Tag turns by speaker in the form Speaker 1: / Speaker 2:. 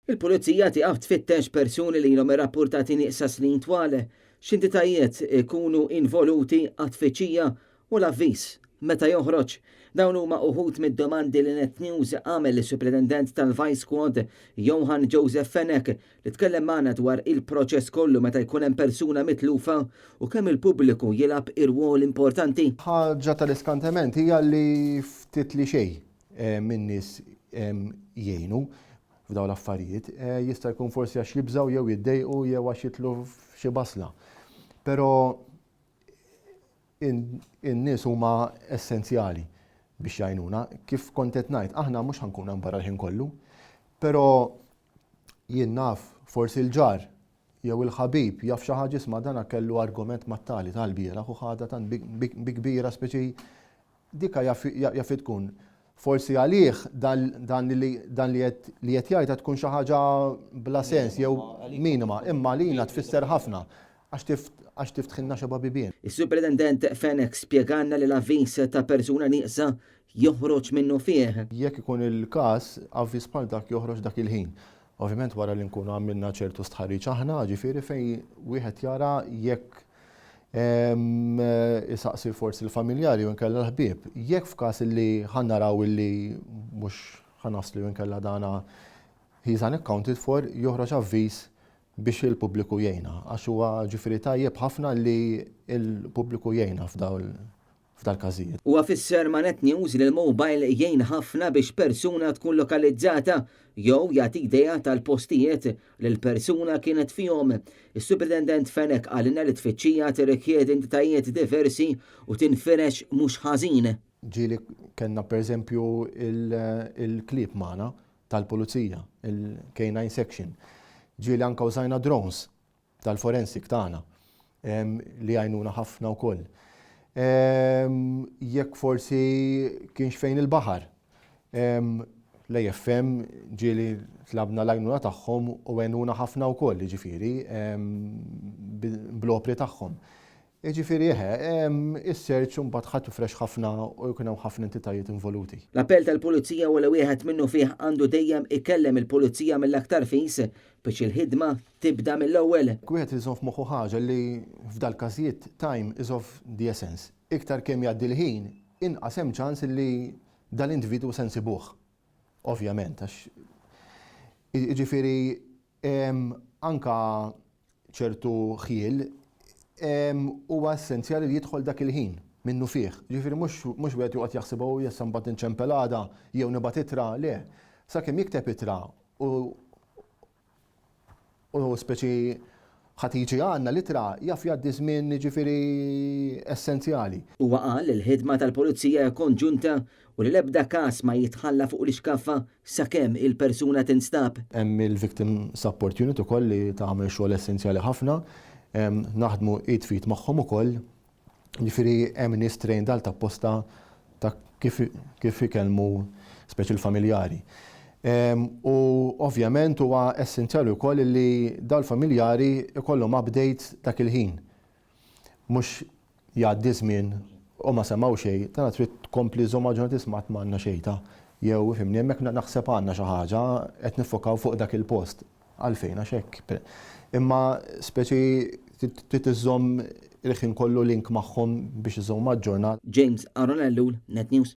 Speaker 1: Il-pulizija tieqaf tfittex persuni li ilhom irrappurtati nieqsa snin twal x'entitajiet ikunu involuti għat-tfittxija u l-avviż meta joħroġ. Dawn huma uħud mid-domandi li Net News għamel lis-Superintendent tal-Vice Squad Johan Joseph Fenech li tkellem magħna dwar il-proċess kollu meta jkun hemm persuna mitlufa u kemm il-pubbliku jilab ir-rwol importanti.
Speaker 2: Ħaġa tal-iskantament hija li ftit li xejn min nies jgħinu f'dawn l-affarijiet, jista' jkun forsi għax jibżgħu jew jiddejqu jew għax jitlu f'xi basla. Però in-nies huma essenzjali biex jgħinuna. Kif kont qed ngħid, aħna mhux ħankun hemm barra l-ħin kollu, però jien naf forsi l-ġar jew il-ħabib jaf xi ħaġa isma' dan kellu argument mat-tali tal-bieraħ u ħadha tant bi kbira speċi dika jaf tkun. Forsi għalih dan li qed jgħid tkun xi ħaġa bla sens jew minima, imma lilna tfisser ħafna għax tiftħilna xi babibien.
Speaker 1: Is-Superintendent Fenech spjegalna li l-avviż ta' persuna nieqsa joħroġ minnu fih.
Speaker 2: Jekk ikun il-każ, avviż bħal dak joħroġ dak il-ħin. Ovvjament wara li nkunu għamilna ċertu stħarriġ aħna, ġifieri fejn wieħed jara jekk isaqsi forsi l-familjari u nkella l-ħbieb. Jekk f'każ li ħannaraw illi mhux ħanaslu u nkella dana he's unaccounted for, joħroġ avviż biex il-pubbliku jgħinna. Għax huwa ġifieri tajjeb ħafna li l-pubbliku jgħinna f'dal-każijiet.
Speaker 1: Huwa fisser ma' Net News li l-mobile jgħin ħafna biex persuna tkun lokalizzata jew jagħti idea tal-postijiet li l-persuna kienet fihom. Is-Superintendent Fenech għalina li tfittxija tirrikjedi entitajiet diversi u tinfirex mhux ħażin.
Speaker 2: Ġieli kellna pereżempju il-klieb magħna tal-pulizija, il-K9 section. Ġieli anke użajna drones tal-forensik tagħna li għajnuna ħafna wkoll. Jekk forsi kienx fejn il-baħar. L-AFM ġieli tlabna l-għajnuna tagħhom u għenuna ħafna wkoll, ġifieri bl-opri tagħhom. Ġifieri is-search imbagħad ħadd fresh ħafna u jkun hemm ħafna entitajiet involuti.
Speaker 1: L-appell tal-pulizija u wieħed minnu fih għandu dejjem ikellem il-pulizija mill-aktar fis biex il-ħidma tibda mill-ewwel.
Speaker 2: Wieħed iżomm f'moħħu ħaġa li f'dal-każijiet time is of the essence. Iktar kemm jgħaddi l-ħin, inqas hemm ċans li dal-individwu se nsibuh. Ovvjament, għax ġifieri anka ċertu ħiel huwa essenzjali li jidħol dak il-ħin minnu fih. Ġifieri mhux wieħed joqgħod jaħsibha jessa mbagħad inċempelada jew nibgħat ittra, le. Sakemm jikteb ittra u speċi ħatiġi għandna l-ittra jaf jgħaddi żmien ġifieri essenzjali.
Speaker 1: Huwa qal il-ħidma tal-pulizija konġunta u li l-ebda każ ma jitħalla fuq l-iskaffa sakemm il-persuna tinstab.
Speaker 2: Hemm il-Victim Support Unit ukoll li tagħmel xogħol essenzjali ħafna. Naħdmu 8 feet magħhom ukoll. Ġifieri hemm nies trained għal tapposta ta' kif ikellmu speċi l-familjari. U ovvjament huwa essenzjali wkoll li dal-familjari ikollhom update dak il-ħin. Mhux jgħaddi żmien u ma semgħu xejn, tara trid tkompli żomma ġurnat isma' m'għandna xejn jew fimni hemmhekk naħseb għandna xi ħaġa qed niffokaw fuq dak il-post għalfejn għax hekk. Imma speċi trid iżomm il-ħin kollu link magħhom biex iżomm maġġornat.
Speaker 1: James Aronellu, Net News.